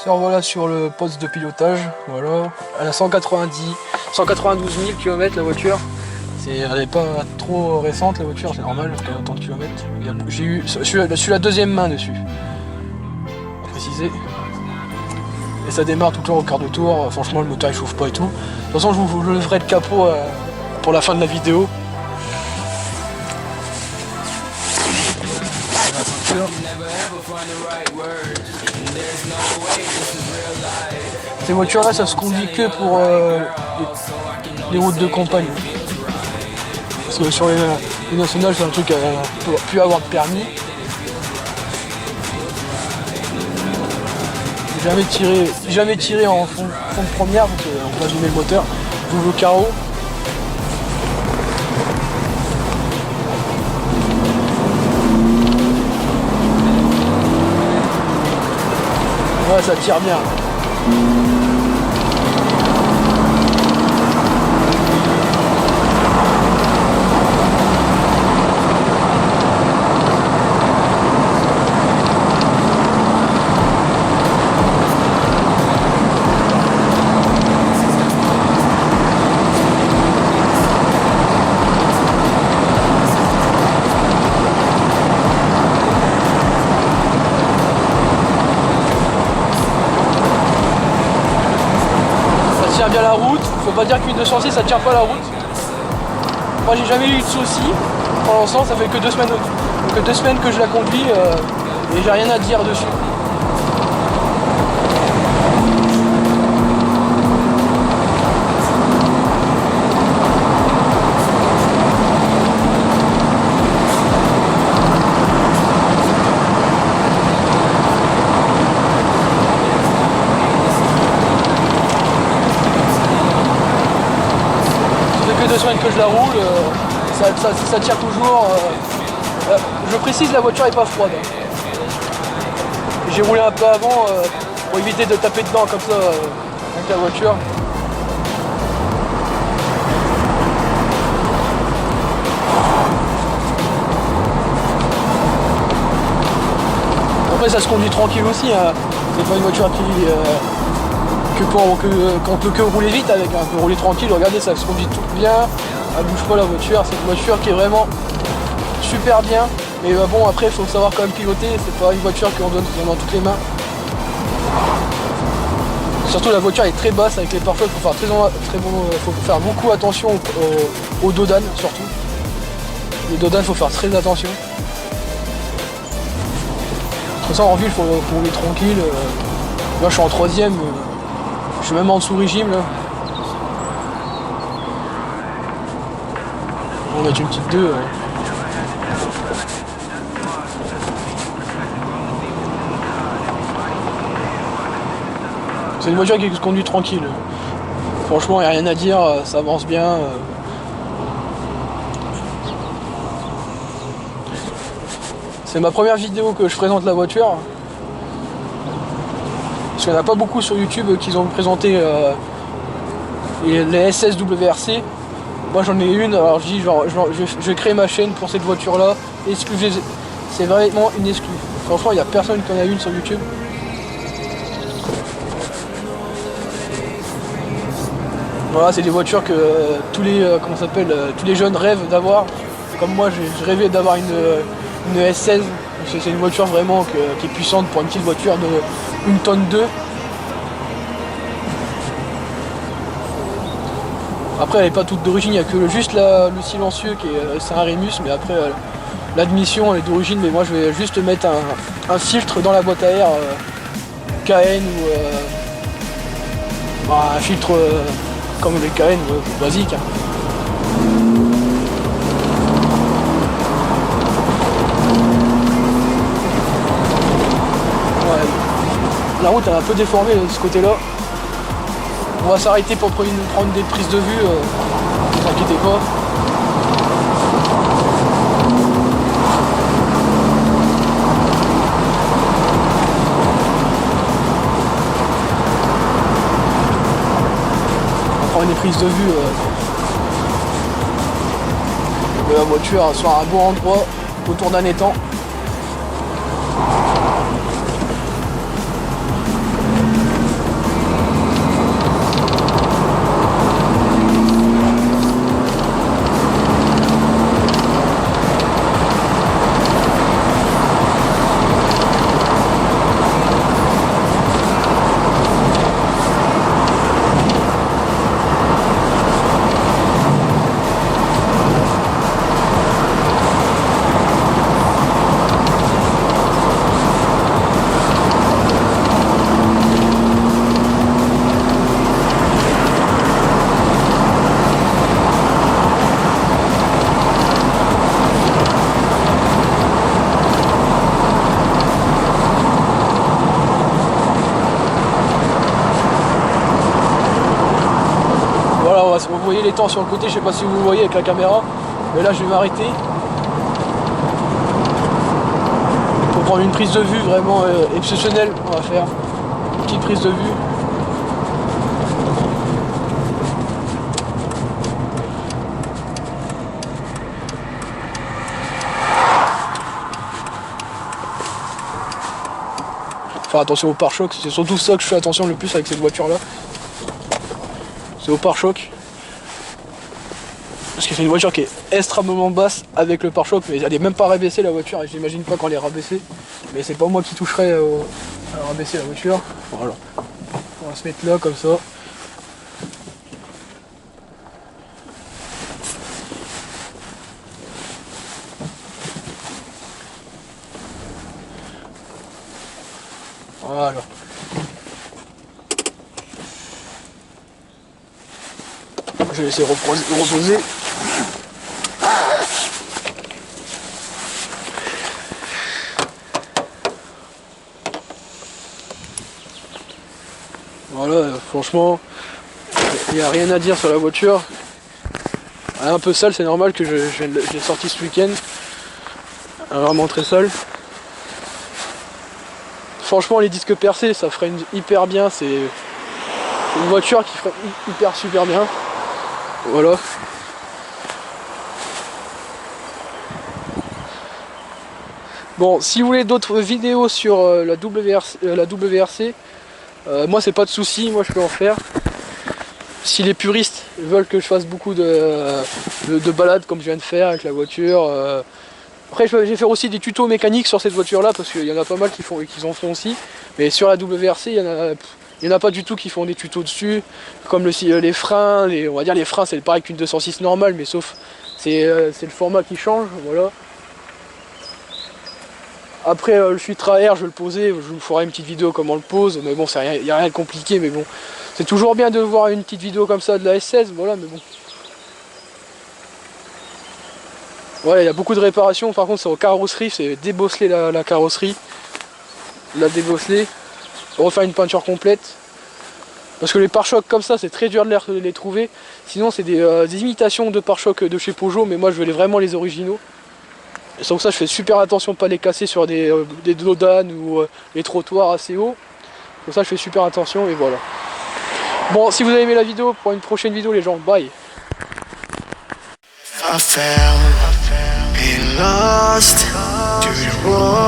Alors voilà sur le poste de pilotage, voilà, elle a 192 000 km la voiture. Elle n'est pas trop récente la voiture, c'est normal, parce qu'elle a autant de kilomètres. Je suis la deuxième main dessus, pour préciser. Et ça démarre tout le temps au quart de tour, franchement le moteur il chauffe pas et tout. De toute façon je vous ferai le capot pour la fin de la vidéo. Ces voitures là ça se conduit que pour les routes de campagne. Parce que sur les nationales c'est un truc pour plus avoir de permis. Jamais tiré en fond de première parce qu'on va abîmer le moteur. J'ouvre le carreau. Ouais, ça tire bien. Bien la route, faut pas dire qu'une 206 ça tient pas la route. Moi j'ai jamais eu de soucis pour l'instant, ça fait que 2 semaines que je la conduis et j'ai rien à dire dessus. Que je la roule, ça tire toujours. Je précise, la voiture est pas froide. J'ai roulé un peu avant pour éviter de taper dedans comme ça avec la voiture. Après ça se conduit tranquille aussi, hein. C'est pas une voiture qu'on peut que rouler vite avec, on peut rouler tranquille, regardez ça se conduit tout bien, elle bouge pas la voiture, c'est une voiture qui est vraiment super bien, mais bon après il faut savoir quand même piloter, c'est pas une voiture qu'on donne dans toutes les mains. Surtout la voiture est très basse avec les pare-feux, faut faire beaucoup attention aux dodanes surtout. Les dodanes faut faire très attention. Comme ça en ville faut rouler tranquille. Moi je suis en 3ème. Je suis même en dessous régime là. On va mettre une petite 2. Ouais. C'est une voiture qui se conduit tranquille. Franchement, il n'y a rien à dire, ça avance bien. C'est ma première vidéo que je présente la voiture. Parce qu'il n'y en a pas beaucoup sur YouTube qui ont présenté les SSWRC. Moi j'en ai une, alors je dis je vais créer ma chaîne pour cette voiture là. C'est vraiment une exclue. Franchement il n'y a personne qui en a une sur YouTube. Voilà, c'est des voitures que tous les jeunes rêvent d'avoir. Comme moi j'ai rêvé d'avoir une S16. C'est une voiture vraiment qui est puissante pour une petite voiture de 1,2 tonne. Après elle n'est pas toute d'origine, il n'y a que juste le silencieux qui c'est un Rémus, mais après l'admission elle est d'origine, mais moi je vais juste mettre un filtre dans la boîte à air KN ou un filtre comme les KN basiques. La route elle est un peu déformée de ce côté là. On va s'arrêter pour prendre des prises de vue, ne vous inquiétez pas. On va prendre des prises de vue de la voiture sur un bon endroit autour d'un étang. vous voyez les temps sur le côté, je sais pas si vous voyez avec la caméra, mais là je vais m'arrêter pour prendre une prise de vue vraiment exceptionnelle. On va faire une petite prise de vue. Faire attention au pare-choc, c'est surtout ça que je fais attention le plus avec cette voiture là. C'est au pare-choc. Parce que c'est une voiture qui est extrêmement basse avec le pare-choc, mais elle est même pas rabaissée la voiture, et j'imagine pas qu'on l'ait rabaissée. Mais c'est pas moi qui toucherai à rabaisser la voiture. Voilà. On va se mettre là comme ça. Voilà. Je vais laisser reposer. Voilà, franchement, il n'y a rien à dire sur la voiture. Elle est un peu sale, c'est normal que je l'ai sorti ce week-end. Elle est vraiment très sale. Franchement, les disques percés, ça freine hyper bien. C'est une voiture qui freine hyper super bien. Voilà. Bon, si vous voulez d'autres vidéos sur la WRC, moi c'est pas de souci, moi je peux en faire. Si les puristes veulent que je fasse beaucoup de balades comme je viens de faire avec la voiture. Après je vais faire aussi des tutos mécaniques sur cette voiture là, parce qu'il y en a pas mal qui en font aussi. Mais sur la WRC, il y en a pas du tout qui font des tutos dessus. Comme les freins, on va dire les freins c'est pareil qu'une 206 normale, mais sauf c'est le format qui change, voilà. Après le filtre à air je vais le poser, je vous ferai une petite vidéo comment on le pose, mais bon il n'y a rien de compliqué, mais bon. C'est toujours bien de voir une petite vidéo comme ça de la S16, voilà, mais bon. Voilà, il y a beaucoup de réparations, par contre c'est en carrosserie, c'est débosseler la carrosserie, la débosseler, refaire une peinture complète. Parce que les pare-chocs comme ça, c'est très dur de les trouver. Sinon c'est des imitations de pare-chocs de chez Peugeot, mais moi je veux vraiment les originaux. Et donc ça je fais super attention de ne pas les casser sur des dodanes ou les trottoirs assez hauts. Donc ça je fais super attention et voilà. Bon, si vous avez aimé la vidéo, pour une prochaine vidéo les gens, bye.